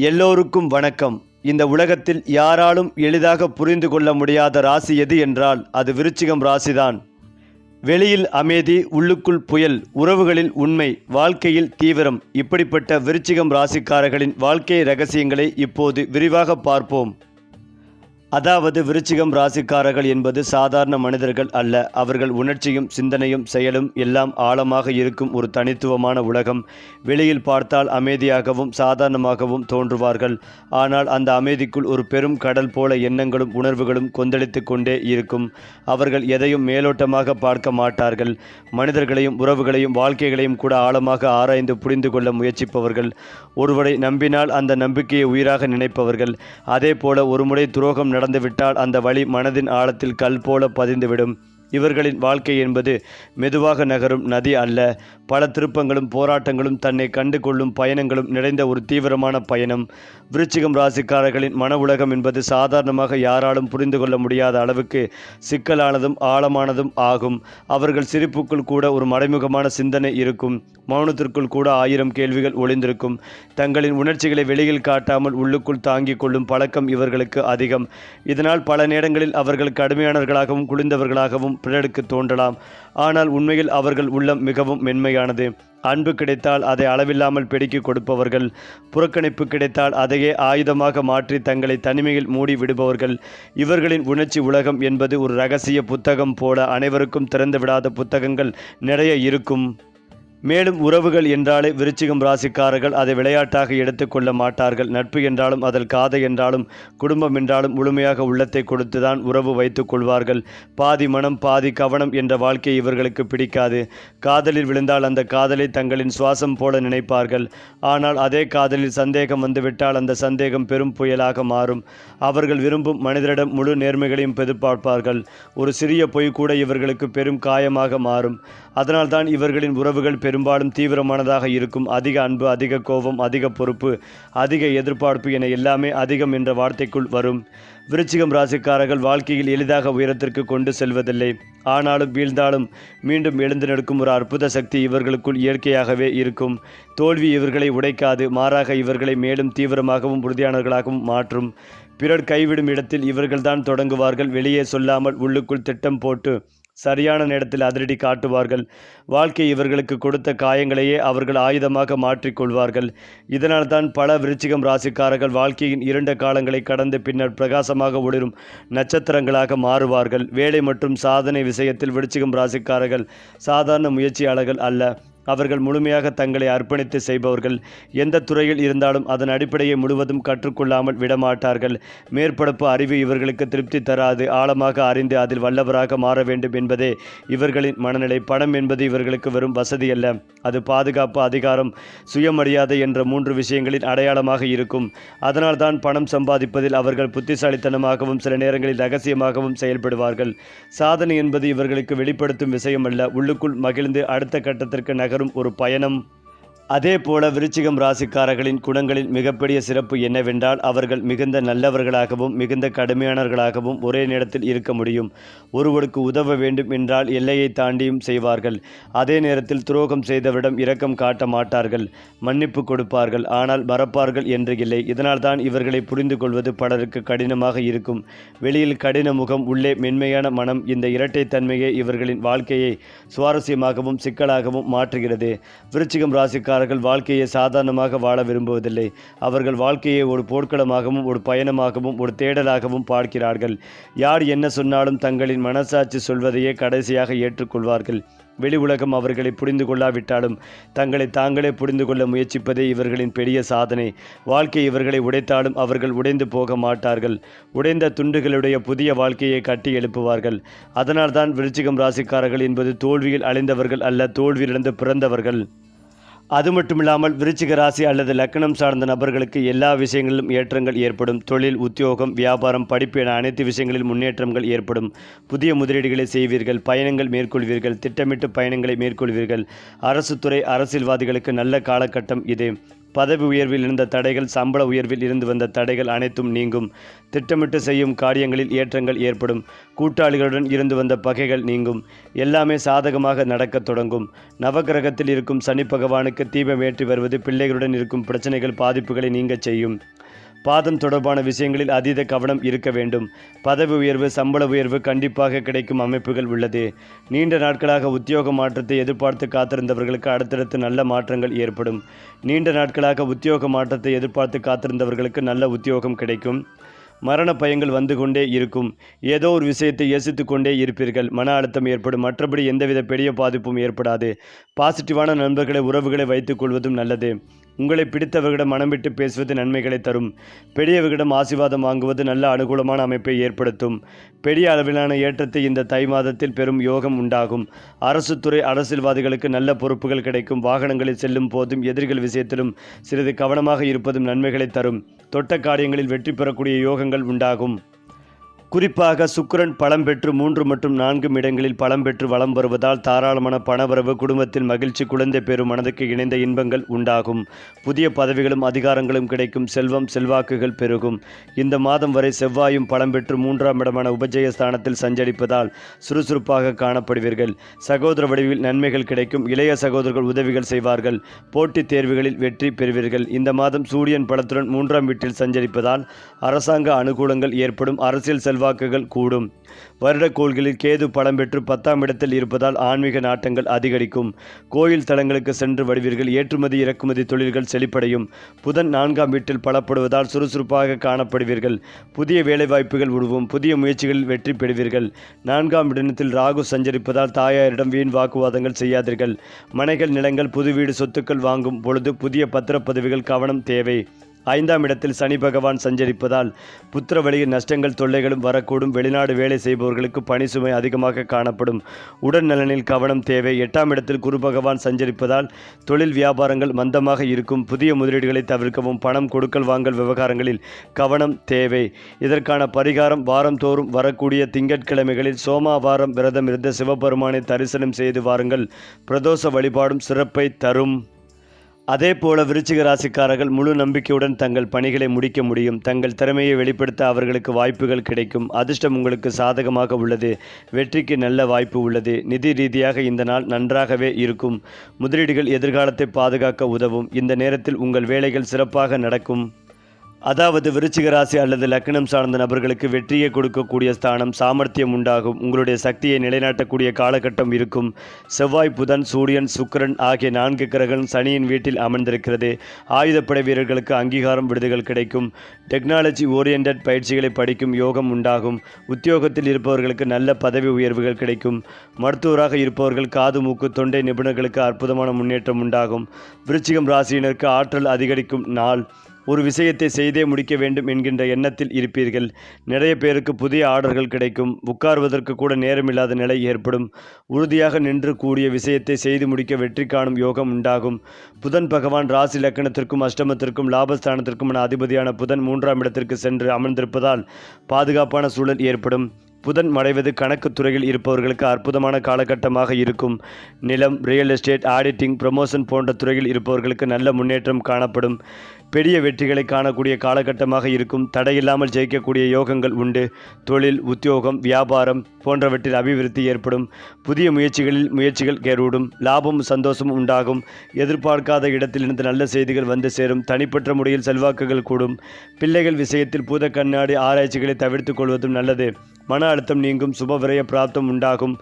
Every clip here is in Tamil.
எல்லோருக்கும் வணக்கம். இந்த உலகத்தில் யாராலும் எளிதாக புரிந்து கொள்ள முடியாத ராசி எது என்றால் அது விருச்சிகம் ராசிதான். வெளியில் அமைதி, உள்ளுக்குள் புயல், உறவுகளில் உண்மை, வாழ்க்கையில் தீவிரம். இப்படிப்பட்ட விருச்சிகம் ராசிக்காரர்களின் வாழ்க்கை ரகசியங்களை இப்போது விரிவாக பார்ப்போம். அதாவது விருச்சிகம் ராசிக்காரர்கள் என்பது சாதாரண மனிதர்கள் அல்ல. அவர்கள் உணர்ச்சியும் சிந்தனையும் செயலும் எல்லாம் ஆழமாக இருக்கும் ஒரு தனித்துவமான உலகம். வெளியில் பார்த்தால் அமைதியாகவும் சாதாரணமாகவும் தோன்றுவார்கள். ஆனால் அந்த அமைதிக்குள் ஒரு பெரும் கடல் போல எண்ணங்களும் உணர்வுகளும் கொந்தளித்து கொண்டே இருக்கும். அவர்கள் எதையும் மேலோட்டமாக பார்க்க மாட்டார்கள். மனிதர்களையும் உறவுகளையும் வாழ்க்கைகளையும் கூட ஆழமாக ஆராய்ந்து புரிந்து கொள்ள முயற்சிப்பவர்கள். ஒருவரை நம்பினால் அந்த நம்பிக்கையை உயிராக நினைப்பவர்கள். அதே போல ஒருமுறை துரோகம் நடந்துவிட்டால் அந்த வழி மனதின் ஆழத்தில் கல் போல பதிந்துவிடும். இவர்களின் வாழ்க்கை என்பது மெதுவாக நகரும் நதி அல்ல. பல திருப்பங்களும் போராட்டங்களும் தன்னை கண்டு கொள்ளும் பயணங்களும் நிறைந்த ஒரு தீவிரமான பயணம். விருச்சிகம் ராசிக்காரர்களின் மன உலகம் என்பது சாதாரணமாக யாராலும் புரிந்து கொள்ள முடியாத அளவுக்கு சிக்கலானதும் ஆழமானதும் ஆகும். அவர்கள் சிரிப்புக்குள் கூட ஒரு மறைமுகமான சிந்தனை இருக்கும். மௌனத்திற்குள் கூட 1000 கேள்விகள் ஒளிந்திருக்கும். தங்களின் உணர்ச்சிகளை வெளியில் காட்டாமல் உள்ளுக்குள் தாங்கிக் கொள்ளும் பழக்கம் இவர்களுக்கு அதிகம். இதனால் பல நேரங்களில் அவர்கள் கடுமையானவர்களாகவும் குளிர்ந்தவர்களாகவும் பிறருக்கு தோன்றலாம். ஆனால் உண்மையில் அவர்கள் உள்ளம் மிகவும் மென்மையானது. அன்பு கிடைத்தால் அதை அளவில்லாமல் பெருக்கி கொடுப்பவர்கள். புறக்கணிப்பு கிடைத்தால் அதையே ஆயுதமாக மாற்றி தங்களை தனிமையில் மூடி விடுபவர்கள். இவர்களின் உணர்ச்சி உலகம் என்பது ஒரு இரகசிய புத்தகம் போல. அனைவருக்கும் திறந்து விடாத புத்தகங்கள் நிறைய இருக்கும். மேலும் உறவுகள் என்றாலே விருச்சிகம் ராசிக்காரர்கள் அதை விளையாட்டாக எடுத்துக்கொள்ள மாட்டார்கள். நட்பு என்றாலும் அதில் காதை என்றாலும் குடும்பம் என்றாலும் முழுமையாக உள்ளத்தை கொடுத்துதான் உறவு வைத்துக் கொள்வார்கள். பாதி மனம் பாதி கவனம் என்ற வாழ்க்கை இவர்களுக்கு பிடிக்காது. காதலில் விழுந்தால் அந்த காதலை தங்களின் சுவாசம் போல நினைப்பார்கள். ஆனால் அதே காதலில் சந்தேகம் வந்துவிட்டால் அந்த சந்தேகம் பெரும் புயலாக மாறும். அவர்கள் விரும்பும் மனிதரிடம் முழு நேர்மைகளையும் எதிர்பார்ப்பார்கள். ஒரு சிறிய பொய் கூட இவர்களுக்கு பெரும் காயமாக மாறும். அதனால்தான் இவர்களின் உறவுகள் பெரும்பாலும் தீவிரமானதாக இருக்கும். அதிக அன்பு, அதிக கோபம், அதிக பொறுப்பு, அதிக எதிர்பார்ப்பு என எல்லாமே அதிகம் என்ற வார்த்தைக்குள் வரும். விருச்சிகம் ராசிக்காரர்கள் வாழ்க்கையில் எளிதாக உயரத்திற்கு கொண்டு செல்வதில்லை. ஆனாலும் வீழ்ந்தாலும் மீண்டும் எழுந்து நிற்கும் ஒரு அற்புத சக்தி இவர்களுக்குள் இயற்கையாகவே இருக்கும். தோல்வி இவர்களை உடைக்காது, மாறாக இவர்களை மேலும் தீவிரமாகவும் உறுதியானவர்களாகவும் மாற்றும். பிறர் கைவிடும் இடத்தில் இவர்கள்தான் தொடங்குவார்கள். வெளியே சொல்லாமல் உள்ளுக்குள் திட்டம் போட்டு சரியான நேரத்தில் அதிரடி காட்டுவார்கள். வாழ்க்கை இவர்களுக்கு கொடுத்த காயங்களையே அவர்கள் ஆயுதமாக மாற்றிக்கொள்வார்கள். இதனால்தான் பல விருச்சிகம் ராசிக்காரர்கள் வாழ்க்கையின் இருண்ட காலங்களை கடந்து பின்னர் பிரகாசமாக ஒளிரும் நட்சத்திரங்களாக மாறுவார்கள். வேலை மற்றும் சாதனை விஷயத்தில் விருச்சிகம் ராசிக்காரர்கள் சாதாரண முயற்சியாளர்கள் அல்ல. அவர்கள் முழுமையாக தங்களை அர்ப்பணித்து செய்பவர்கள். எந்த துறையில் இருந்தாலும் அதன் அடிப்படையை முழுவதும் கற்றுக்கொள்ளாமல் விடமாட்டார்கள். மேற்பரப்பு அறிவு இவர்களுக்கு திருப்தி தராது. ஆழமாக அறிந்து அதில் வல்லவராக மாற வேண்டும் என்பதே இவர்களின் மனநிலை. பணம் என்பது இவர்களுக்கு வெறும் வசதி அல்ல. அது பாதுகாப்பு, அதிகாரம், சுயமரியாதை என்ற 3 விஷயங்களின் அடையாளமாக இருக்கும். அதனால்தான் பணம் சம்பாதிப்பதில் அவர்கள் புத்திசாலித்தனமாகவும் சில நேரங்களில் ரகசியமாகவும் செயல்படுவார்கள். சாதனை என்பது இவர்களுக்கு வெளிப்படுத்தும் விஷயம் அல்ல, உள்ளுக்குள் மகிழ்ந்து அடுத்த கட்டத்திற்கு நகரும் ஒரு பயணம். அதே போல விருச்சிகம் ராசிக்காரர்களின் குணங்களில் மிகப்பெரிய சிறப்பு என்னவென்றால் அவர்கள் மிகுந்த நல்லவர்களாகவும் மிகுந்த கடுமையானவர்களாகவும் ஒரே நேரத்தில் இருக்க முடியும். ஒருவருக்கு உதவ வேண்டும் என்றால் எல்லையை தாண்டியும் செய்வார்கள். அதே நேரத்தில் துரோகம் செய்தவரிடம் இரக்கம் காட்ட மாட்டார்கள். மன்னிப்பு கொடுப்பார்கள், ஆனால் மறப்பார்கள் என்று இல்லை. இதனால்தான் இவர்களை புரிந்து கொள்வது பலருக்கு கடினமாக இருக்கும். வெளியில் கடின முகம், உள்ளே மென்மையான மனம். இந்த இரட்டைத்தன்மையே இவர்களின் வாழ்க்கையை சுவாரஸ்யமாகவும் சிக்கலாகவும் மாற்றுகிறது. விருச்சிகம் ராசிக்காரர்கள் வாழ்க்கையை சாதாரணமாக வாழ விரும்புவதில்லை. அவர்கள் வாழ்க்கையை ஒரு போர்க்களமாகவும் ஒரு பயணமாகவும் ஒரு தேடலாகவும் பார்க்கிறார்கள். யார் என்ன சொன்னாலும் தங்களின் மனசாட்சி சொல்வதையே கடைசியாக ஏற்றுக்கொள்வார்கள். வெளி உலகம் அவர்களை புரிந்து கொள்ளாவிட்டாலும் தங்களை தாங்களே புரிந்து கொள்ள முயற்சிப்பதே இவர்களின் பெரிய சாதனை. வாழ்க்கை இவர்களை உடைத்தாலும் அவர்கள் உடைந்து போக மாட்டார்கள். உடைந்த துண்டுகளுடைய புதிய வாழ்க்கையை கட்டி எழுப்புவார்கள். அதனால்தான் விருச்சிகம் ராசிக்காரர்கள் என்பது தோல்வியில் அழிந்தவர்கள் அல்ல, தோல்வியிலிருந்து பிறந்தவர்கள். அது மட்டுமில்லாமல் விருச்சிக ராசி அல்லது லக்னம் சார்ந்த நபர்களுக்கு எல்லா விஷயங்களிலும் ஏற்றங்கள் ஏற்படும். தொழில், உத்தியோகம், வியாபாரம், படிப்பு என அனைத்து விஷயங்களில் முன்னேற்றங்கள் ஏற்படும். புதிய முதலீடுகளை செய்வீர்கள். பயணங்கள் மேற்கொள்வீர்கள். திட்டமிட்டு பயணங்களை மேற்கொள்வீர்கள். அரசு துறை, அரசியல்வாதிகளுக்கு நல்ல காலகட்டம் இது. பதவி உயர்வில் இருந்த தடைகள், சம்பள உயர்வில் இருந்து வந்த தடைகள் அனைத்தும் நீங்கும். திட்டமிட்டு செய்யும் காரியங்களில் ஏற்றங்கள் ஏற்படும். கூட்டாளிகளுடன் இருந்து வந்த பகைகள் நீங்கும். எல்லாமே சாதகமாக நடக்கத் தொடங்கும். நவகிரகத்தில் இருக்கும் சனி பகவானுக்கு தீபம் ஏற்றி வருவது பிள்ளைகளுடன் இருக்கும் பிரச்சனைகள், பாதிப்புகளை நீங்கச் செய்யும். பாதம் தொடர்பான விஷயங்களில் அதீத கவனம் இருக்க வேண்டும். பதவி உயர்வு, சம்பள உயர்வு கண்டிப்பாக கிடைக்கும் அமைப்புகள் உள்ளது. நீண்ட நாட்களாக உத்தியோக மாற்றத்தை எதிர்பார்த்து காத்திருந்தவர்களுக்கு அடுத்தடுத்து நல்ல மாற்றங்கள் ஏற்படும். நீண்ட நாட்களாக உத்தியோக மாற்றத்தை எதிர்பார்த்து காத்திருந்தவர்களுக்கு நல்ல உத்தியோகம் கிடைக்கும். மரண பயங்கள் வந்து கொண்டே இருக்கும். ஏதோ ஒரு விஷயத்தை யோசித்து கொண்டே இருப்பீர்கள். மன அழுத்தம் ஏற்படும். மற்றபடி எந்தவித பெரிய பாதிப்பும் ஏற்படாது. பாசிட்டிவான நண்பர்களை, உறவுகளை வைத்துக் கொள்வதும் நல்லது. உங்களை பிடித்தவர்களிடம் மனம் விட்டு பேசுவது நன்மைகளை தரும். பெரியவர்களிடம் ஆசீர்வாதம் வாங்குவது நல்ல அனுகூலமான அமைப்பை ஏற்படுத்தும். பெரிய அளவிலான ஏற்றத்தை இந்த தை மாதத்தில் பெரும் யோகம் உண்டாகும். அரசு துறை, அரசியல்வாதிகளுக்கு நல்ல பொறுப்புகள் கிடைக்கும். வாகனங்களில் செல்லும் போதும் எதிரிகள் விஷயத்திலும் சிறிது கவனமாக இருப்பதும் நன்மைகளை தரும். தொட்ட காரியங்களில் வெற்றி பெறக்கூடிய யோகங்கள் உண்டாகும். குறிப்பாக சுக்கிரன் பலம் பெற்று 3 மற்றும் 4 இடங்களில் பலம் பெற்று வலம் வருவதால் தாராளமான பணவரவு, குடும்பத்தில் மகிழ்ச்சி, குழந்தை பேரும் மனதுக்கு இணைந்த இன்பங்கள் உண்டாகும். புதிய பதவிகளும் அதிகாரங்களும் கிடைக்கும். செல்வம், செல்வாக்குகள் பெருகும். இந்த மாதம் வரை செவ்வாயும் பலம் பெற்று 3ஆம் இடமான உபஜய ஸ்தானத்தில் சஞ்சரிப்பதால் சுறுசுறுப்பாக காணப்படுவீர்கள். சகோதர வடிவில் நன்மைகள் கிடைக்கும். இளைய சகோதரர்கள் உதவிகள் செய்வார்கள். போட்டித் தேர்வுகளில் வெற்றி பெறுவீர்கள். இந்த மாதம் சூரியன் பலத்துடன் 3ஆம் வீட்டில் சஞ்சரிப்பதால் அரசாங்க அனுகூலங்கள் ஏற்படும். அரசியல் செல்வாக்குகள் கூடும். வருடக்கோள்களில் கேது பலம் பெற்று 10ஆம் இடத்தில் இருப்பதால் ஆன்மீக நாட்டங்கள் அதிகரிக்கும். கோயில் தலங்களுக்கு சென்று வருவீர்கள். ஏற்றுமதி, இறக்குமதி தொழில்கள் செழிப்படையும். புதன் 4ஆம் வீட்டில் பலப்படுவதால் சுறுசுறுப்பாக காணப்படுவீர்கள். புதிய வேலைவாய்ப்புகள் உருவும். புதிய முயற்சிகளில் வெற்றி பெறுவீர்கள். 4ஆம் இடத்தில் ராகு சஞ்சரிப்பதால் தாயாரிடம் வீண் வாக்குவாதங்கள் செய்யாதீர்கள். மனைகள், நிலங்கள், புது வீடு, சொத்துக்கள் வாங்கும் பொழுது புதிய பத்திரப்பதவிகள் கவனம் தேவை. 5ஆம் இடத்தில் சனி பகவான் சஞ்சரிப்பதால் புத்திர வழியில் நஷ்டங்கள், தொல்லைகளும் வரக்கூடும். வெளிநாடு வேலை செய்பவர்களுக்கு பணி சுமை அதிகமாக காணப்படும். உடல் நலனில் கவனம் தேவை. 8ஆம் இடத்தில் குரு பகவான் சஞ்சரிப்பதால் தொழில் வியாபாரங்கள் மந்தமாக இருக்கும். புதிய முதலீடுகளை தவிர்க்கவும். பணம் கொடுக்கல் வாங்கல் விவகாரங்களில் கவனம் தேவை. இதற்கான பரிகாரம், வாரந்தோறும் வரக்கூடிய திங்கட்கிழமைகளில் சோமவாரம் விரதம் இருந்த சிவபெருமானை தரிசனம் செய்து வாருங்கள். பிரதோஷ வழிபாடும் சிறப்பை தரும். அதேபோல விருச்சிக ராசிக்காரர்கள் முழு நம்பிக்கையுடன் தங்கள் பணிகளை முடிக்க முடியும். தங்கள் திறமையை வெளிப்படுத்த அவர்களுக்கு வாய்ப்புகள் கிடைக்கும். அதிர்ஷ்டம் உங்களுக்கு சாதகமாக உள்ளது. வெற்றிக்கு நல்ல வாய்ப்பு உள்ளது. நிதி ரீதியாக இந்த நாள் நன்றாகவே இருக்கும். முதலீடுகள் எதிர்காலத்தை பாதுகாக்க உதவும். இந்த நேரத்தில் உங்கள் வேலைகள் சிறப்பாக நடக்கும். அதாவது விருச்சிக ராசி அல்லது லக்னம் சார்ந்த நபர்களுக்கு வெற்றியை கொடுக்கக்கூடிய ஸ்தானம், சாமர்த்தியம் உண்டாகும். உங்களுடைய சக்தியை நிலைநாட்டக்கூடிய காலகட்டம் இருக்கும். செவ்வாய், புதன், சூரியன், சுக்கிரன் ஆகிய 4 கிரகங்கள் சனியின் வீட்டில் அமர்ந்திருக்கிறது. ஆயுதப்படை வீரர்களுக்கு அங்கீகாரம், விருதுகள் கிடைக்கும். டெக்னாலஜி ஓரியன்ட் பயிற்சிகளை படிக்கும் யோகம் உண்டாகும். உத்தியோகத்தில் இருப்பவர்களுக்கு நல்ல பதவி உயர்வுகள் கிடைக்கும். மருத்துவராக இருப்பவர்கள், காது, மூக்கு, தொண்டை நிபுணர்களுக்கு அற்புதமான முன்னேற்றம் உண்டாகும். விருச்சிகம் ராசியினருக்கு ஆற்றல் அதிகரிக்கும் நாள். ஒரு விஷயத்தை செய்தே முடிக்க வேண்டும் என்கின்ற எண்ணத்தில் இருப்பீர்கள். நிறைய பேருக்கு புதிய ஆர்டர்கள் கிடைக்கும். உட்கார்வதற்கு கூட நேரமில்லாத நிலை ஏற்படும். உறுதியாக நின்று கூடிய விஷயத்தை செய்து முடிக்க வெற்றி காணும் யோகம் உண்டாகும். புதன் பகவான் ராசி லக்னத்திற்கும் அஷ்டமத்திற்கும் லாபஸ்தானத்திற்குமான அதிபதியான புதன் 3ஆம் இடத்திற்கு சென்று அமர்ந்திருப்பதால் பாதுகாப்பான சூழல் ஏற்படும். புதன் மறைவது கணக்கு துறையில் இருப்பவர்களுக்கு அற்புதமான காலகட்டமாக இருக்கும். நிலம், ரியல் எஸ்டேட், ஆடிட்டிங், ப்ரமோஷன் போன்ற துறையில் இருப்பவர்களுக்கு நல்ல முன்னேற்றம் காணப்படும். பெரிய வெற்றிகளை காணக்கூடிய காலகட்டமாக இருக்கும். தடையில்லாமல் ஜெயிக்கக்கூடிய யோகங்கள் உண்டு. தொழில், உத்தியோகம், வியாபாரம் போன்றவற்றில் அபிவிருத்தி ஏற்படும். புதிய முயற்சிகள் கேரூடும். லாபமும் சந்தோஷமும் உண்டாகும். எதிர்பார்க்காத இடத்திலிருந்து நல்ல செய்திகள் வந்து சேரும். தனிப்பட்ட முறையில் செல்வாக்குகள் கூடும். பிள்ளைகள் விஷயத்தில் பூத கண்ணாடி ஆராய்ச்சிகளை தவிர்த்துக் கொள்வதும் நல்லது. மன அழுத்தம் நீங்கும். சுப விரய பிராப்தம் உண்டாகும்.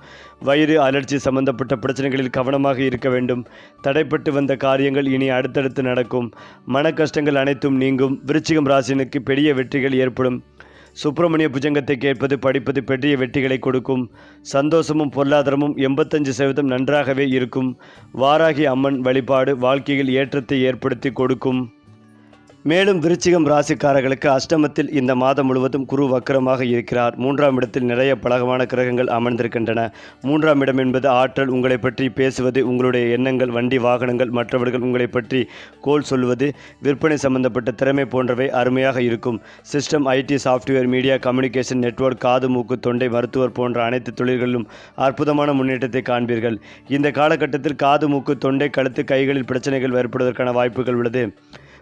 வயிறு, அலர்ச்சி சம்பந்தப்பட்ட பிரச்சனைகளில் கவனமாக இருக்க வேண்டும். தடைப்பட்டு வந்த காரியங்கள் இனி அடுத்தடுத்து நடக்கும். மன கஷ்டங்கள் அனைத்தும் நீங்கும். விருச்சிகம் ராசினுக்கு பெரிய வெற்றிகள் ஏற்படும். சுப்பிரமணிய புஜங்கத்தை கேட்பது, படிப்பது பெரிய வெற்றிகளை கொடுக்கும். சந்தோஷமும் பொருளாதாரமும் 85% நன்றாகவே இருக்கும். வாராகி அம்மன் வழிபாடு வாழ்க்கையில் ஏற்றத்தை ஏற்படுத்தி கொடுக்கும். மேலும் விருச்சிகம் ராசிக்காரர்களுக்கு அஷ்டமத்தில் இந்த மாதம் முழுவதும் குரு வக்கரமாக இருக்கிறார். 3ஆம் இடத்தில் நிறைய பலகமான கிரகங்கள் அமர்ந்திருக்கின்றன. 3ஆம் இடம் என்பது ஆற்றல், உங்களை பற்றி பேசுவது, உங்களுடைய எண்ணங்கள், வண்டி வாகனங்கள், மற்றவர்கள் உங்களை பற்றி கோல் சொல்வது, விற்பனை சம்பந்தப்பட்ட திறமை போன்றவை அருமையாக இருக்கும். System, IT, software, media, communication, network, காது, மூக்கு, தொண்டை, மருத்துவர் போன்ற அனைத்து தொழில்களிலும் அற்புதமான முன்னேற்றத்தை காண்பீர்கள். இந்த காலகட்டத்தில் காது, மூக்கு, தொண்டை, கழுத்து, கைகளில் பிரச்சனைகள் ஏற்படுவதற்கான வாய்ப்புகள் உள்ளது.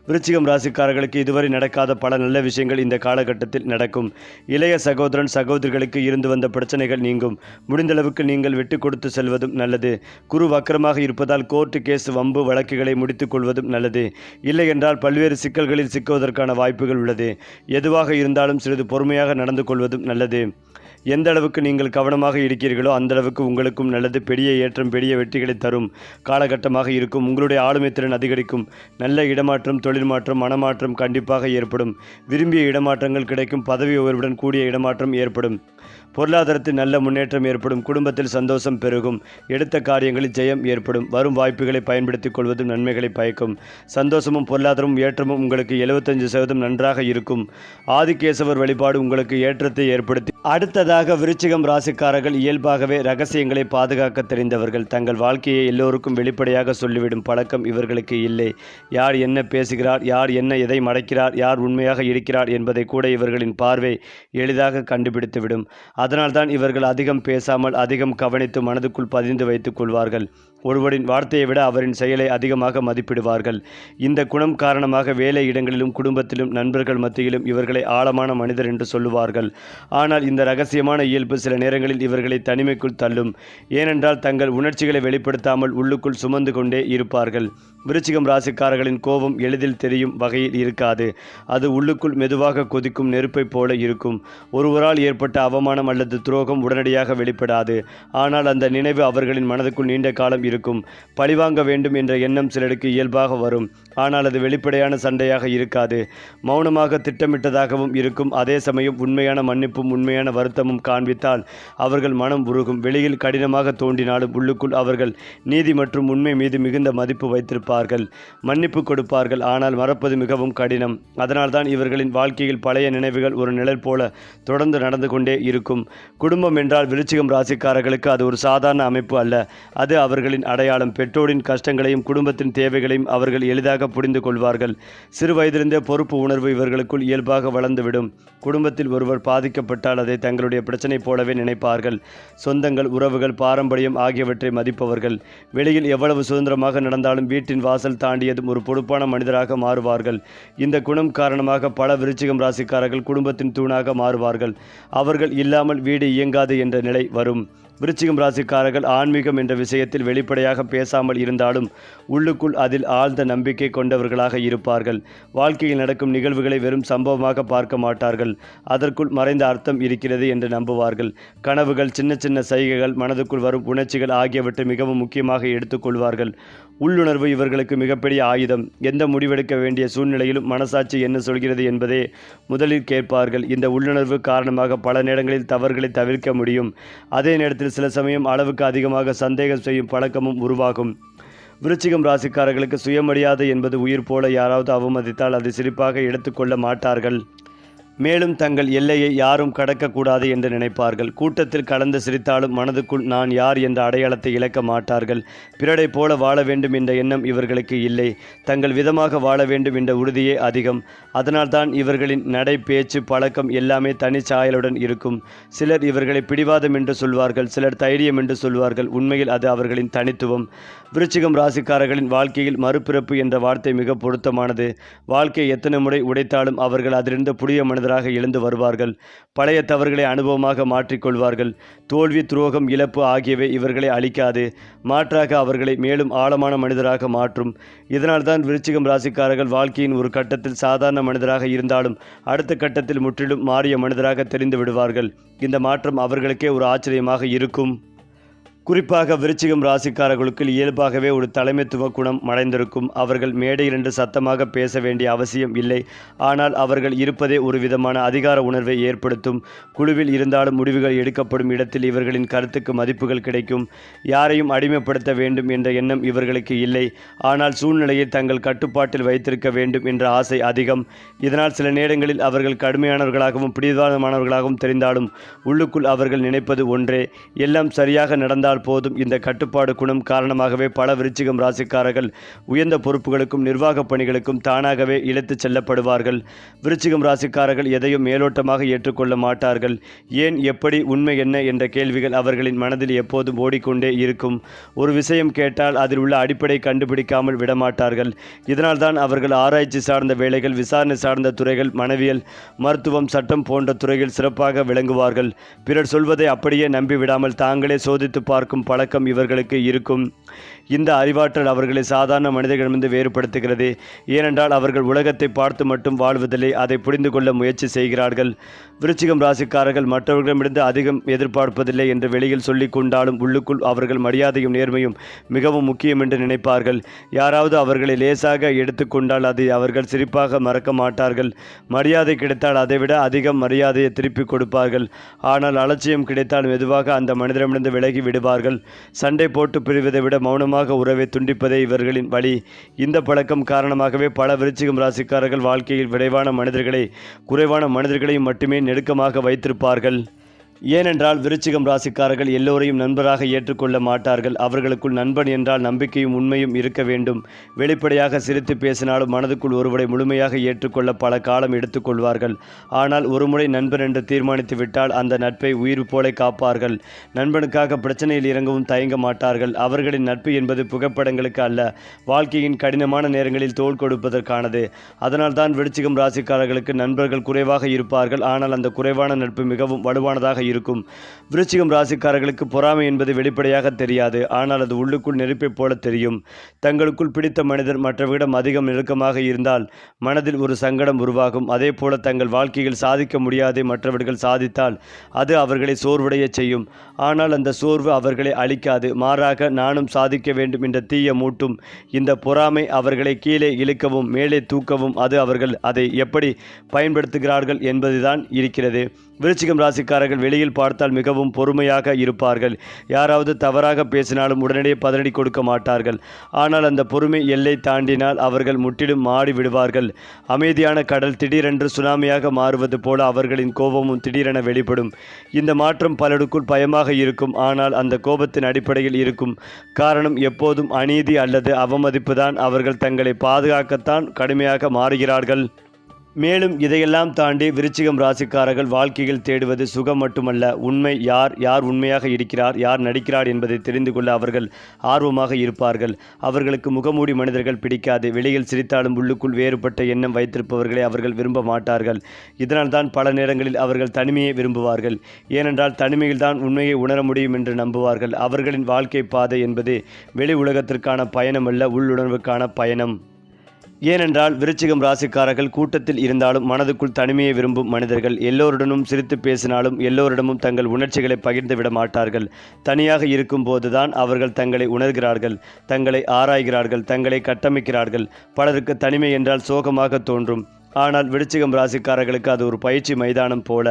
விருச்சிகம் ராசிக்காரர்களுக்கு இதுவரை நடக்காத பல நல்ல விஷயங்கள் இந்த காலகட்டத்தில் நடக்கும். இளைய சகோதரன் சகோதரிகளுக்கு இருந்து வந்த பிரச்சனைகள் நீங்கும். முடிந்தளவுக்கு நீங்கள் விட்டு கொடுத்து செல்வதும் நல்லது. குரு வக்கரமாக இருப்பதால் கோர்ட்டு கேஸ், வம்பு வழக்குகளை முடித்துக் கொள்வதும் நல்லது. இல்லை என்றால் பல்வேறு சிக்கல்களில் சிக்குவதற்கான வாய்ப்புகள் உள்ளது. எதுவாக இருந்தாலும் சிறிது பொறுமையாக நடந்து கொள்வதும் நல்லது. எந்த அளவுக்கு நீங்கள் கவனமாக இருக்கிறீர்களோ அந்த அளவுக்கு உங்களுக்கும் நல்லது. பெரிய ஏற்றம், பெரிய வெற்றிகளை தரும் காலகட்டமாக இருக்கும். உங்களுடைய ஆளுமை திறன் அதிகரிக்கும். நல்ல இடமாற்றம், தொழில் மாற்றம், மனமாற்றம் கண்டிப்பாக ஏற்படும். விரும்பிய இடமாற்றங்கள் கிடைக்கும். பதவி உயர்வுடன் கூடிய இடமாற்றம் ஏற்படும். பொருளாதாரத்தில் நல்ல முன்னேற்றம் ஏற்படும். குடும்பத்தில் சந்தோஷம் பெருகும். எடுத்த காரியங்களில் ஜெயம் ஏற்படும். வரும் வாய்ப்புகளை பயன்படுத்திக் கொள்வதும் நன்மைகளை பயக்கும். சந்தோஷமும் பொருளாதாரமும் ஏற்றமும் உங்களுக்கு 75% நன்றாக இருக்கும். ஆதிகேசவர் வழிபாடு உங்களுக்கு ஏற்றத்தை ஏற்படுத்தி. அடுத்ததாக விருச்சிகம் ராசிக்காரர்கள் இயல்பாகவே ரகசியங்களை பாதுகாக்க தெரிந்தவர்கள். தங்கள் வாழ்க்கையை எல்லோருக்கும் வெளிப்படையாக சொல்லிவிடும் பழக்கம் இவர்களுக்கு இல்லை. யார் என்ன பேசுகிறார், யார் என்ன எதை மறைக்கிறார், யார் உண்மையாக இருக்கிறார் என்பதை கூட இவர்களின் பார்வை எளிதாக கண்டுபிடித்துவிடும். அதனால்தான் இவர்கள் அதிகம் பேசாமல் அதிகம் கவனித்து மனதுக்குள் பதிந்து வைத்துக் கொள்வார்கள். ஒருவரின் வார்த்தையை விட அவரின் செயலை அதிகமாக மதிப்பிடுவார்கள். இந்த குணம் காரணமாக வேலை இடங்களிலும் குடும்பத்திலும் நண்பர்கள் மத்தியிலும் இவர்களை ஆழமான மனிதர் என்று சொல்லுவார்கள். ஆனால் இந்த ரகசியமான இயல்பு சில நேரங்களில் இவர்களை தனிமைக்குள் தள்ளும். ஏனென்றால் தங்கள் உணர்ச்சிகளை வெளிப்படுத்தாமல் உள்ளுக்குள் சுமந்து கொண்டே இருப்பார்கள். விருச்சிகம் ராசிக்காரர்களின் கோபம் எளிதில் தெரியும் வகையில் இருக்காது. அது உள்ளுக்குள் மெதுவாக கொதிக்கும் நெருப்பை போல இருக்கும். ஒருவரால் ஏற்பட்ட அவமானம் அல்லது துரோகம் உடனடியாக வெளிப்படாது. ஆனால் அந்த நினைவு அவர்களின் மனதுக்குள் நீண்ட காலம் இருக்கும். பழிவாங்க வேண்டும் என்ற எண்ணம் சிலருக்கு இயல்பாக வரும். ஆனால் அது வெளிப்படையான சண்டையாக இருக்காது. மௌனமாக திட்டமிட்டதாகவும் இருக்கும். அதே சமயம் உண்மையான மன்னிப்பும் உண்மையான வருத்தமும் காண்பித்தால் அவர்கள் மனம் உருகும். வெளியில் கடினமாக தோன்றினாலும் உள்ளுக்குள் அவர்கள் நீதி மற்றும் உண்மை மீது மிகுந்த மதிப்பு வைத்திருப்பார்கள். மன்னிப்பு கொடுப்பார்கள். ஆனால் மறப்பது மிகவும் கடினம். அதனால்தான் இவர்களின் வாழ்க்கையில் பழைய நினைவுகள் ஒரு நிழல் போல தொடர்ந்து நடந்து கொண்டே இருக்கும். குடும்பம் என்றால் விருச்சிகம் ராசிக்காரர்களுக்கு அது ஒரு சாதாரண அமைப்பு அல்ல. அது அவர்களின் அடையாளம். பெற்றோரின் கஷ்டங்களையும் குடும்பத்தின் தேவைகளையும் அவர்கள் எளிதாக புரிந்து கொள்வார்கள். சிறு வயதிலிருந்தே பொறுப்பு உணர்வு இவர்களுக்குள் இயல்பாக வளர்ந்துவிடும். குடும்பத்தில் ஒருவர் பாதிக்கப்பட்டால் அதை தங்களுடைய பிரச்சனை போலவே நினைப்பார்கள். சொந்தங்கள், உறவுகள், பாரம்பரியம் ஆகியவற்றை மதிப்பவர்கள். வெளியில் எவ்வளவு சுதந்திரமாக நடந்தாலும் வீட்டின் வாசல் தாண்டியதும் ஒரு பொறுப்பான மனிதராக மாறுவார்கள். இந்த குணம் காரணமாக பல விருச்சிகம் ராசிக்காரர்கள் குடும்பத்தின் தூணாக மாறுவார்கள். அவர்கள் இல்லாமல் வீடு இயங்காது என்ற நிலை வரும். விருச்சிகம் ராசிக்காரர்கள் ஆன்மீகம் என்ற விஷயத்தில் வெளிப்படையாக பேசாமல் இருந்தாலும் உள்ளுக்குள் அதில் ஆழ்ந்த நம்பிக்கை கொண்டவர்களாக இருப்பார்கள். வாழ்க்கையில் நடக்கும் நிகழ்வுகளை வெறும் சம்பவமாக பார்க்க மாட்டார்கள். அதற்குள் மறைந்த அர்த்தம் இருக்கிறது என்று நம்புவார்கள். கனவுகள், சின்ன சின்ன சைகைகள், மனதுக்குள் வரும் உணர்ச்சிகள் ஆகியவற்றை மிகவும் முக்கியமாக எடுத்துக்கொள்வார்கள். உள்ளுணர்வு இவர்களுக்கு மிகப்பெரிய ஆயுதம். எந்த முடிவெடுக்க வேண்டிய சூழ்நிலையிலும் மனசாட்சி என்ன சொல்கிறது என்பதே முதலில் கேட்பார்கள். இந்த உள்ளுணர்வு காரணமாக பல நேரங்களில் தவறுகளை தவிர்க்க முடியும். அதே நேரத்தில் சில சமயம் அளவுக்கு அதிகமாக சந்தேகம் செய்யும் பழக்கமும் உருவாகும். விருச்சிகம் ராசிக்காரர்களுக்கு சுயமரியாதை என்பது உயிர் போல. யாராவது அவமதித்தால் அதை சிரிப்பாக எடுத்துக்கொள்ள மாட்டார்கள். மேலும் தங்கள் எல்லையை யாரும் கடக்கக்கூடாது என்று நினைப்பார்கள். கூட்டத்தில் கலந்து சிரித்தாலும் மனதுக்குள் நான் யார் என்ற அடையாளத்தை இழக்க மாட்டார்கள். பிறரை போல வாழ வேண்டும் என்ற எண்ணம் இவர்களுக்கு இல்லை. தங்கள் விதமாக வாழ வேண்டும் என்ற உறுதியே அதிகம். அதனால்தான் இவர்களின் நடை, பேச்சு, பழக்கம் எல்லாமே தனிச்சாயலுடன் இருக்கும். சிலர் இவர்களை பிடிவாதம் என்று சொல்வார்கள், சிலர் தைரியம் என்று சொல்வார்கள். உண்மையில் அது அவர்களின் தனித்துவம். விருச்சிகம் ராசிக்காரர்களின் வாழ்க்கையில் மறுபிறப்பு என்ற வார்த்தை மிக பொருத்தமானது. வாழ்க்கை எத்தனை முறை உடைத்தாலும் அவர்கள் அதிலிருந்து புதிய மனிதராக எழுந்து வருவார்கள். பழைய தவறுகளை அனுபவமாக மாற்றிக்கொள்வார்கள். தோல்வி, துரோகம், இழப்பு ஆகியவை இவர்களை அழிக்காது. மாற்றாக அவர்களை மேலும் ஆழமான மனிதராக மாற்றும். இதனால்தான் விருச்சிகம் ராசிக்காரர்கள் வாழ்க்கையின் ஒரு கட்டத்தில் சாதாரண மனிதராக இருந்தாலும் அடுத்த கட்டத்தில் முற்றிலும் மாறிய மனிதராக தெரிந்து விடுவார்கள். இந்த மாற்றம் அவர்களுக்கே ஒரு ஆச்சரியமாக இருக்கும். குறிப்பாக விருச்சிகம் ராசிக்காரர்களுக்கு இயல்பாகவே ஒரு தலைமைத்துவ குணம் மறைந்திருக்கும். அவர்கள் மேடையில் நின்று சத்தமாக பேச வேண்டிய அவசியம் இல்லை. ஆனால் அவர்கள் இருப்பதே ஒரு விதமான அதிகார உணர்வை ஏற்படுத்தும். குழுவில் இருந்தாலும் முடிவுகள் எடுக்கப்படும் இடத்தில் இவர்களின் கருத்துக்கு மதிப்புகள் கிடைக்கும். யாரையும் அடிமைப்படுத்த வேண்டும் என்ற எண்ணம் இவர்களுக்கு இல்லை. ஆனால் சூழ்நிலையை தங்கள் கட்டுப்பாட்டில் வைத்திருக்க வேண்டும் என்ற ஆசை அதிகம். இதனால் சில நேரங்களில் அவர்கள் கடுமையானவர்களாகவும் பிடிவாதமானவர்களாகவும் தெரிந்தாலும் உள்ளுக்குள் அவர்கள் நினைப்பது ஒன்றே, எல்லாம் சரியாக நடந்தால் போதும். இந்த கட்டுப்பாடு குணம் காரணமாகவே பல விருச்சிகம் ராசிக்காரர்கள் உயர்ந்த பொறுப்புகளுக்கும் நிர்வாக பணிகளுக்கும் தானாகவே இழுத்துச் செல்லப்படுவார்கள். விருச்சிகம் ராசிக்காரர்கள் எதையும் மேலோட்டமாக ஏற்றுக்கொள்ள மாட்டார்கள். ஏன், எப்படி, உண்மை என்ன என்ற கேள்விகள் அவர்களின் மனதில் எப்போதும் ஓடிக்கொண்டே இருக்கும். ஒரு விஷயம் கேட்டால் அதில் உள்ள அடிப்படை கண்டுபிடிக்காமல் விடமாட்டார்கள். இதனால்தான் அவர்கள் ஆராய்ச்சி சார்ந்த வேலைகள், விசாரணை சார்ந்த துறைகள், மனவியல், மருத்துவம், சட்டம் போன்ற துறையில் சிறப்பாக விளங்குவார்கள். பிறர் சொல்வதை அப்படியே நம்பிவிடாமல் தாங்களே சோதித்து பார்க்கும் பழக்கம் இவர்களுக்கு இருக்கும். இந்த அறிவாற்றல் அவர்களை சாதாரண மனிதர்களிடமிருந்து வேறுபடுத்துகிறது. ஏனென்றால் அவர்கள் உலகத்தை பார்த்து மட்டும் வாழ்வதில்லை, அதை புரிந்து கொள்ள முயற்சி செய்கிறார்கள். விருச்சிகம் ராசிக்காரர்கள் மற்றவர்களிடமிருந்து அதிகம் எதிர்பார்ப்பதில்லை என்று வெளியில் சொல்லிக் கொண்டாலும் உள்ளுக்குள் அவர்கள் மரியாதையும் நேர்மையும் மிகவும் முக்கியம் என்று நினைப்பார்கள். யாராவது அவர்களை லேசாக எடுத்துக்கொண்டால் அதை அவர்கள் சிரிப்பாக மறக்க மாட்டார்கள். மரியாதை கிடைத்தால் அதைவிட அதிகம் மரியாதையை திருப்பி கொடுப்பார்கள். ஆனால் அலட்சியம் கிடைத்தால் மெதுவாக அந்த மனிதரிடமிருந்து விலகி விடுவார்கள். சண்டை போட்டு பிரிவதை விட மௌனமாக உறவை துண்டிப்பதே இவர்களின் வழி. இந்த பழக்கம் காரணமாகவே பல விருச்சிகம் ராசிக்காரர்கள் வாழ்க்கையில் குறைவான மனிதர்களையும் மட்டுமே நெருக்கமாக வைத்திருப்பார்கள். ஏனென்றால் விருச்சிகம் ராசிக்காரர்கள் எல்லோரையும் நண்பராக ஏற்றுக்கொள்ள மாட்டார்கள். அவர்களுக்குள் நண்பன் என்றால் நம்பிக்கையும் உண்மையும் இருக்க வேண்டும். வெளிப்படையாக சிரித்து பேசினாலும் மனதுக்குள் ஒருவரை முழுமையாக ஏற்றுக்கொள்ள பல காலம் எடுத்துக்கொள்வார்கள். ஆனால் ஒருமுறை நண்பன் என்று தீர்மானித்து விட்டால் அந்த நட்பை உயிர் போல காப்பார்கள். நண்பனுக்காக பிரச்சனையில் இறங்கவும் தயங்க மாட்டார்கள். அவர்களின் நட்பு என்பது புகைப்படங்களுக்கு அல்ல, வாழ்க்கையின் கடினமான நேரங்களில் தோள் கொடுப்பதற்கானது. அதனால்தான் விருச்சிகம் ராசிக்காரர்களுக்கு நண்பர்கள் குறைவாக இருப்பார்கள். ஆனால் அந்த குறைவான நட்பு மிகவும் வலுவானதாக இருக்கும். விருச்சிகம் ராசிக்காரர்களுக்கு பொறாமை என்பது வெளிப்படையாக தெரியாது. ஆனால் அது உள்ளுக்குள் நெருப்பைப் போல தெரியும். தங்களுக்குள் பிடித்த மனிதர் மற்றவரிடம் அதிகம் நெருக்கமாக இருந்தால் மனதில் ஒரு சங்கடம் உருவாகும். அதே போல தங்கள் வாழ்க்கையில் சாதிக்க முடியாதே மற்றவர்கள் சாதித்தால் அது அவர்களை சோர்வடைய செய்யும். ஆனால் அந்த சோர்வு அவர்களை அழிக்காது, மாறாக நானும் சாதிக்க வேண்டும் என்ற தீய மூட்டும். இந்த பொறாமை அவர்களை கீழே இழுக்கவும் மேலே தூக்கவும் அவர்கள் அதை எப்படி பயன்படுத்துகிறார்கள் என்பதுதான் இருக்கிறது. விருச்சிகம் ராசிக்காரர்கள் வெளியில் பார்த்தால் மிகவும் பொறுமையாக இருப்பார்கள். யாராவது தவறாக பேசினாலும் உடனடியே பதிலடி கொடுக்க மாட்டார்கள். ஆனால் அந்த பொறுமை எல்லை தாண்டினால் அவர்கள் முற்றிலும் மாறி விடுவார்கள். அமைதியான கடல் திடீரென்று சுனாமியாக மாறுவது போல அவர்களின் கோபமும் திடீரென வெளிப்படும். இந்த மாற்றம் பலருக்குள் பயமாக இருக்கும். ஆனால் அந்த கோபத்தின் அடிப்படையில் இருக்கும் காரணம் எப்போதும் அநீதி அல்லது அவமதிப்பு தான். அவர்கள் தங்களை பாதுகாக்கத்தான் கடுமையாக மாறுகிறார்கள். மேலும் இதையெல்லாம் தாண்டி விருச்சிகம் ராசிக்காரர்கள் வாழ்க்கையில் தேடுவது சுகம் மட்டுமல்ல, உண்மை. யார் உண்மையாக இருக்கிறார், யார் நடிக்கிறார் என்பதை தெரிந்து கொள்ள அவர்கள் ஆர்வமாக இருப்பார்கள். அவர்களுக்கு முகமூடி மனிதர்கள் பிடிக்காது. வெளியில் சிரித்தாலும் உள்ளுக்குள் வேறுபட்ட எண்ணம் வைத்திருப்பவர்களை அவர்கள் விரும்ப மாட்டார்கள். இதனால்தான் பல நேரங்களில் அவர்கள் தனிமையை விரும்புவார்கள். ஏனென்றால் தனிமையில்தான் உண்மையை உணர முடியும் என்று நம்புவார்கள். அவர்களின் வாழ்க்கை பாதை என்பது வெளி உலகத்திற்கான பயணம் அல்ல, உள்ளுணர்வுக்கான பயணம். ஏனென்றால் விருச்சிகம் ராசிக்காரர்கள் கூட்டத்தில் இருந்தாலும் மனதுக்குள் தனிமையை விரும்பும் மனிதர்கள். எல்லோருடனும் சிரித்து பேசினாலும் எல்லோரிடமும் தங்கள் உணர்ச்சிகளை பகிர்ந்து விட மாட்டார்கள். தனியாக இருக்கும் போதுதான் அவர்கள் தங்களை உணர்கிறார்கள், தங்களை ஆராய்கிறார்கள், தங்களை கட்டமைக்கிறார்கள். பலருக்கு தனிமை என்றால் சோகமாக தோன்றும். ஆனால் விருச்சிகம் ராசிக்காரர்களுக்கு அது ஒரு பயிற்சி மைதானம் போல.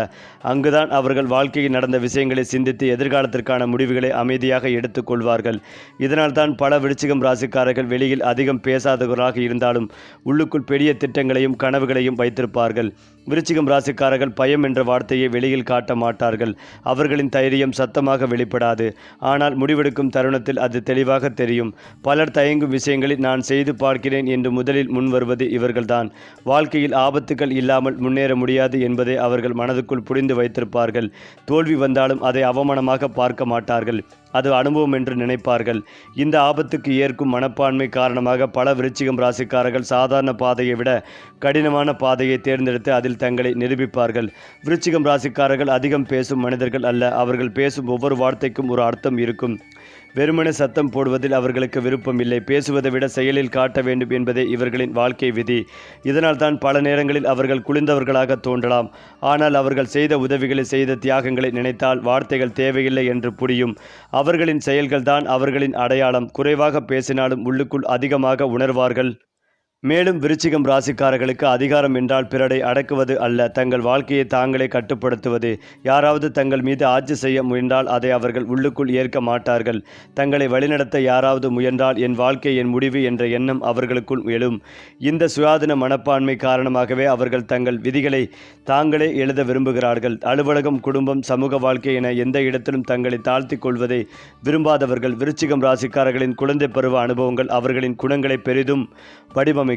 அங்குதான் அவர்கள் வாழ்க்கையில் நடந்த விஷயங்களை சிந்தித்து எதிர்காலத்திற்கான முடிவுகளை அமைதியாக எடுத்துக்கொள்வார்கள். இதனால்தான் பல விருச்சிகம் ராசிக்காரர்கள் வெளியில் அதிகம் பேசாதவர்களாக இருந்தாலும் உள்ளுக்குள் பெரிய திட்டங்களையும் கனவுகளையும் வைத்திருப்பார்கள். விருச்சிகம் ராசிக்காரர்கள் பயம் என்ற வார்த்தையை வெளியில் காட்ட மாட்டார்கள். அவர்களின் தைரியம் சத்தமாக வெளிப்படாது. ஆனால் முடிவெடுக்கும் தருணத்தில் அது தெளிவாக தெரியும். பலர் தயங்கும் விஷயங்களில் நான் செய்து பார்க்கிறேன் என்று முதலில் முன்வருவது இவர்கள்தான். வாழ்க்கையில் ஆபத்துக்கள் இல்லாமல் முன்னேற முடியாது என்பதை அவர்கள் மனதுக்குள் புரிந்து வைத்திருப்பார்கள். தோல்வி வந்தாலும் அதை அவமானமாக பார்க்க மாட்டார்கள். அது அனுபவம் என்று நினைப்பார்கள். இந்த ஆபத்துக்கு ஏற்கும் மனப்பான்மை காரணமாக பல விருச்சிகம் ராசிக்காரர்கள் சாதாரண பாதையை விட கடினமான பாதையை தேர்ந்தெடுத்து அதில் தங்களை நிரூபிப்பார்கள். விருச்சிகம் ராசிக்காரர்கள் அதிகம் பேசும் மனிதர்கள் அல்ல. அவர்கள் பேசும் ஒவ்வொரு வார்த்தைக்கும் ஒரு அர்த்தம் இருக்கும். வெறுமனே சத்தம் போடுவதில் அவர்களுக்கு விருப்பம் இல்லை. பேசுவதை விட செயலில் காட்ட வேண்டும் என்பதே இவர்களின் வாழ்க்கை விதி. இதனால் தான் பல நேரங்களில் அவர்கள் குளிர்ந்தவர்களாக தோன்றலாம். ஆனால் அவர்கள் செய்த உதவிகளை, செய்த தியாகங்களை நினைத்தால் வார்த்தைகள் தேவையில்லை என்று புரியும். அவர்களின் செயல்கள் தான் அவர்களின் அடையாளம். குறைவாக பேசினாலும் உள்ளுக்குள் அதிகமாக உணர்வார்கள். மேலும் விருச்சிகம் ராசிக்காரர்களுக்கு அதிகாரம் என்றால் பிறரை அடக்குவது அல்ல, தங்கள் வாழ்க்கையை தாங்களே கட்டுப்படுத்துவது. யாராவது தங்கள் மீது ஆட்சி செய்ய முயன்றால் அதை அவர்கள் உள்ளுக்குள் ஏற்க மாட்டார்கள். தங்களை வழிநடத்த யாராவது முயன்றால் என் வாழ்க்கை என் முடிவு என்ற எண்ணம் அவர்களுக்குள் எழும். இந்த சுயாதீன மனப்பான்மை காரணமாகவே அவர்கள் தங்கள் விதிகளை தாங்களே எழுத விரும்புகிறார்கள். அலுவலகம், குடும்பம், சமூக வாழ்க்கை என எந்த இடத்திலும் தங்களை தாழ்த்தி கொள்வதை விரும்பாதவர்கள். விருச்சிகம் ராசிக்காரர்களின் குழந்தை பருவ அனுபவங்கள் அவர்களின் குணங்களை பெரிதும் வடிவமைக்கும்.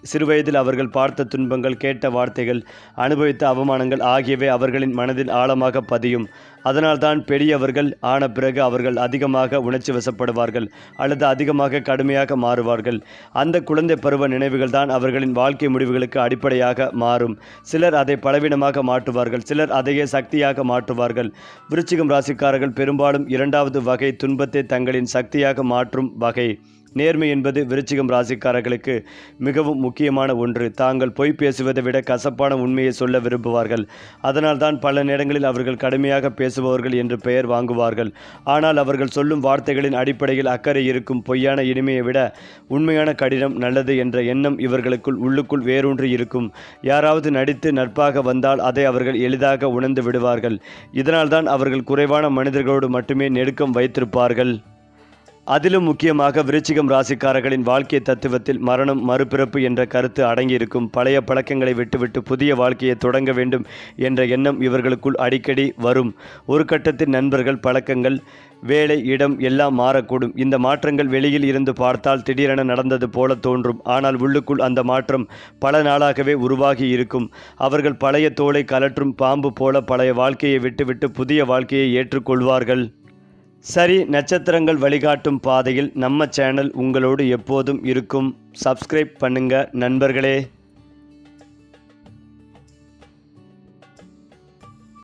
சிறுவயதில் அவர்கள் பார்த்த துன்பங்கள், கேட்ட வார்த்தைகள், அனுபவித்த அவமானங்கள் ஆகியவை அவர்களின் மனதில் ஆழமாக பதியும். அதனால்தான் பெரியவர்கள் ஆன பிறகு அவர்கள் அதிகமாக உணர்ச்சி வசப்படுவார்கள் அல்லது அதிகமாக கடுமையாக மாறுவார்கள். அந்த குழந்தை பருவ நினைவுகள் தான் அவர்களின் வாழ்க்கை முடிவுகளுக்கு அடிப்படையாக மாறும். சிலர் அதை பலவீனமாக மாற்றுவார்கள், சிலர் அதையே சக்தியாக மாற்றுவார்கள். விருச்சிகம் ராசிக்காரர்கள் பெரும்பாலும் இரண்டாவது வகை, துன்பத்தை தங்களின் சக்தியாக மாற்றும் வகை. நேர்மை என்பது விருச்சிகம் ராசிக்காரர்களுக்கு மிகவும் முக்கியமான ஒன்று. தாங்கள் பொய் பேசுவதை விட கசப்பான உண்மையை சொல்ல விரும்புவார்கள். அதனால்தான் பல நேரங்களில் அவர்கள் கடுமையாக பேசுபவர்கள் என்று பெயர் வாங்குவார்கள். ஆனால் அவர்கள் சொல்லும் வார்த்தைகளின் அடிப்படையில் அக்கறை இருக்கும். பொய்யான இனிமையை விட உண்மையான கடினம் நல்லது என்ற எண்ணம் இவர்களுக்குள் உள்ளுக்குள் வேரூன்றி இருக்கும். யாராவது நடித்து நட்பாக வந்தால் அதை அவர்கள் எளிதாக உணர்ந்து விடுவார்கள். இதனால்தான் அவர்கள் குறைவான மனிதர்களோடு மட்டுமே நெருக்கம் வைத்திருப்பார்கள். அதிலும் முக்கியமாக விருச்சிகம் ராசிக்காரர்களின் வாழ்க்கை தத்துவத்தில் மரணம், மறுபிறப்பு என்ற கருத்து அடங்கியிருக்கும். பழைய பழக்கங்களை விட்டுவிட்டு புதிய வாழ்க்கையை தொடங்க வேண்டும் என்ற எண்ணம் இவர்களுக்குள் அடிக்கடி வரும். ஒரு கட்டத்தில் நண்பர்கள், பழக்கங்கள், வேலை, இடம் எல்லாம் மாறக்கூடும். இந்த மாற்றங்கள் வெளியில் இருந்து பார்த்தால் திடீரென நடந்தது போல தோன்றும். ஆனால் உள்ளுக்குள் அந்த மாற்றம் பல நாளாகவே உருவாகி இருக்கும். அவர்கள் பழைய தோலை கலற்றும் பாம்பு போல பழைய வாழ்க்கையை விட்டுவிட்டு புதிய வாழ்க்கையை ஏற்றுக்கொள்வார்கள். சரி, நட்சத்திரங்கள் வழிகாட்டும் பாதையில் நம்ம சேனல் உங்களோடு எப்போதும் இருக்கும். சப்ஸ்கிரைப் பண்ணுங்க நண்பர்களே.